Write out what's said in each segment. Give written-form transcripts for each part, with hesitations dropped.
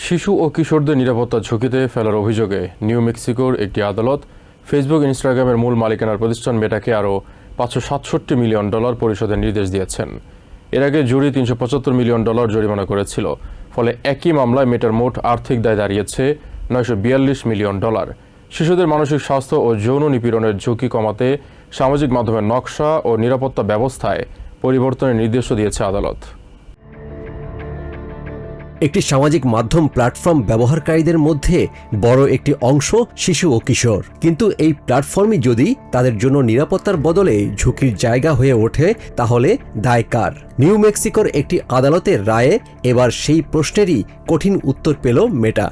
শিশু ও কিশোরদের নিরাপত্তা ঝুঁকিতে ফেলার অভিযোগে নিউ মেক্সিকোর একটি আদালত ফেসবুক ইনস্টাগ্রামের মূল মালিকানার প্রতিষ্ঠান মেটাকে আরও $567 মিলিয়ন পরিশোধের নির্দেশ দিয়েছেন। এর আগে জুরি $375 মিলিয়ন জরিমানা করেছিল। ফলে একই মামলায় মেটার মোট আর্থিক দায় দাঁড়িয়েছে $942 মিলিয়ন। শিশুদের মানসিক স্বাস্থ্য ও যৌন নিপীড়নের ঝুঁকি কমাতে সামাজিক মাধ্যমের নকশা ও নিরাপত্তা ব্যবস্থায় পরিবর্তনের নির্দেশও দিয়েছে আদালত। একটি সামাজিক মাধ্যম প্ল্যাটফর্ম ব্যবহারকারীদের মধ্যে বড় একটি অংশ শিশু ও কিশোর, কিন্তু এই প্ল্যাটফর্মই যদি তাদের জন্য নিরাপত্তার বদলে ঝুঁকির জায়গা হয়ে ওঠে তাহলে দায় কার? নিউ মেক্সিকোর একটি আদালতের রায়ে এবার সেই প্রশ্নেরই কঠিন উত্তর পেল মেটা।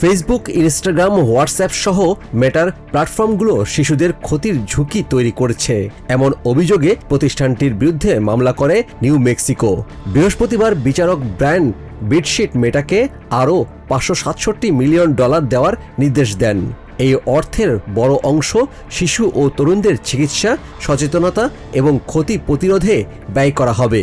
ফেসবুক, ইনস্টাগ্রাম, হোয়াটসঅ্যাপ সহ মেটার প্ল্যাটফর্মগুলো শিশুদের ক্ষতির ঝুঁকি তৈরি করেছে এমন অভিযোগে প্রতিষ্ঠানটির বিরুদ্ধে মামলা করে নিউ মেক্সিকো। বৃহস্পতিবার বিচারক ব্রায়ান বিটশিট মেটাকে আরও $567 মিলিয়ন দেওয়ার নির্দেশ দেন। এই অর্থের বড় অংশ শিশু ও তরুণদের চিকিৎসা, সচেতনতা এবং ক্ষতি প্রতিরোধে ব্যয় করা হবে।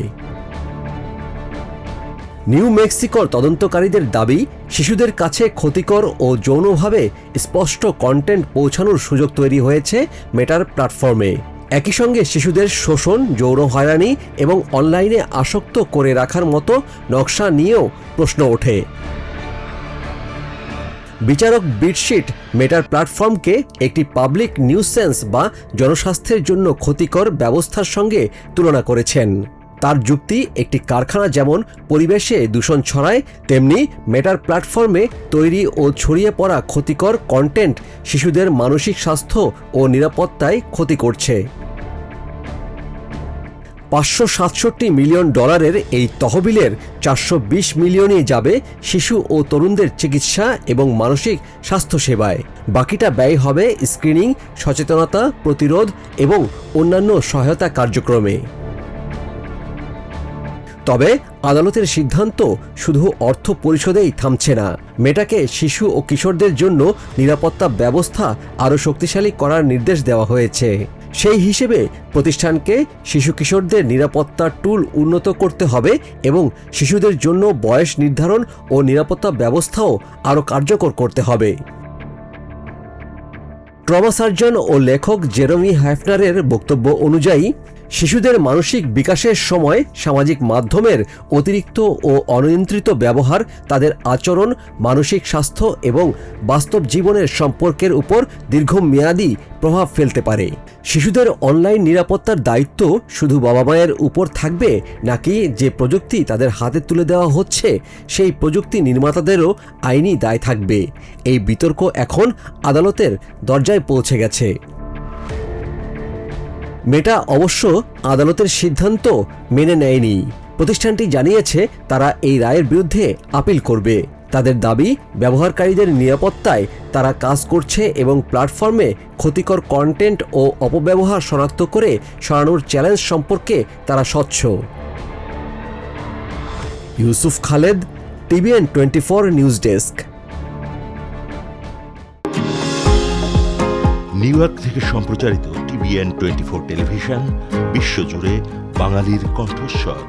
নিউ মেক্সিকোর তদন্তকারীদের দাবি, শিশুদের কাছে ক্ষতিকর ও যৌনভাবে স্পষ্ট কন্টেন্ট পৌঁছানোর সুযোগ তৈরি হয়েছে মেটার প্ল্যাটফর্মে। একই সঙ্গে শিশুদের শোষণ, যৌন হয়রানি এবং অনলাইনে আসক্ত করে রাখার মতো নকশা নিয়েও প্রশ্ন ওঠে। বিচারক বিটশিট মেটার প্ল্যাটফর্মকে একটি পাবলিক নিউসেন্স বা জনস্বাস্থ্যের জন্য ক্ষতিকর ব্যবস্থার সঙ্গে তুলনা করেছেন। তার যুক্তি, একটি কারখানা যেমন পরিবেশে দূষণ ছড়ায়, তেমনি মেটার প্ল্যাটফর্মে তৈরি ও ছড়িয়ে পড়া ক্ষতিকর কন্টেন্ট শিশুদের মানসিক স্বাস্থ্য ও নিরাপত্তায় ক্ষতি করছে। $567 মিলিয়ন এই তহবিলের $420 মিলিয়নই যাবে শিশু ও তরুণদের চিকিৎসা এবং মানসিক স্বাস্থ্যসেবায়। বাকিটা ব্যয় হবে স্ক্রিনিং, সচেতনতা, প্রতিরোধ এবং অন্যান্য সহায়তা কার্যক্রমে। তবে আদালতের সিদ্ধান্ত শুধু অর্থ পরিশোধেই থামছে না। মেটাকে শিশু ও কিশোরদের জন্য নিরাপত্তা ব্যবস্থা আরও শক্তিশালী করার নির্দেশ দেওয়া হয়েছে। সেই হিসেবে প্রতিষ্ঠানকে শিশু কিশোরদের নিরাপত্তার টুল উন্নত করতে হবে এবং শিশুদের জন্য বয়স নির্ধারণ ও নিরাপত্তা ব্যবস্থাও আরও কার্যকর করতে হবে। ট্রমা সার্জন ও লেখক জেরেমি হাফনারের বক্তব্য অনুযায়ী, শিশুদের মানসিক বিকাশের সময় সামাজিক মাধ্যমের অতিরিক্ত ও অনিয়ন্ত্রিত ব্যবহার তাদের আচরণ, মানসিক স্বাস্থ্য এবং বাস্তব জীবনের সম্পর্কের উপর দীর্ঘমেয়াদী প্রভাব ফেলতে পারে। শিশুদের অনলাইন নিরাপত্তার দায়িত্ব শুধু বাবা মায়ের উপর থাকবে, নাকি যে প্রযুক্তি তাদের হাতে তুলে দেওয়া হচ্ছে সেই প্রযুক্তি নির্মাতাদেরও আইনি দায় থাকবে? এই বিতর্ক এখন আদালতের দরজায় পৌঁছে গেছে। মেটা অবশ্য আদালতের সিদ্ধান্ত মেনে নেয়নি। প্রতিষ্ঠানটি জানিয়েছে তারা এই রায়ের বিরুদ্ধে আপিল করবে। তাদের দাবি, ব্যবহারকারীদের নিরাপত্তায় তারা কাজ করছে এবং প্ল্যাটফর্মে ক্ষতিকর কন্টেন্ট ও অপব্যবহার শনাক্ত করে সরানোর চ্যালেঞ্জ সম্পর্কে তারা স্বচ্ছ। Yusuf Khaled, TVN 24 news desk. New York থেকে সম্প্রচারিত TVN 24 টেলিভিশন বিশ্বজুড়ে বাঙালির কণ্ঠস্বর।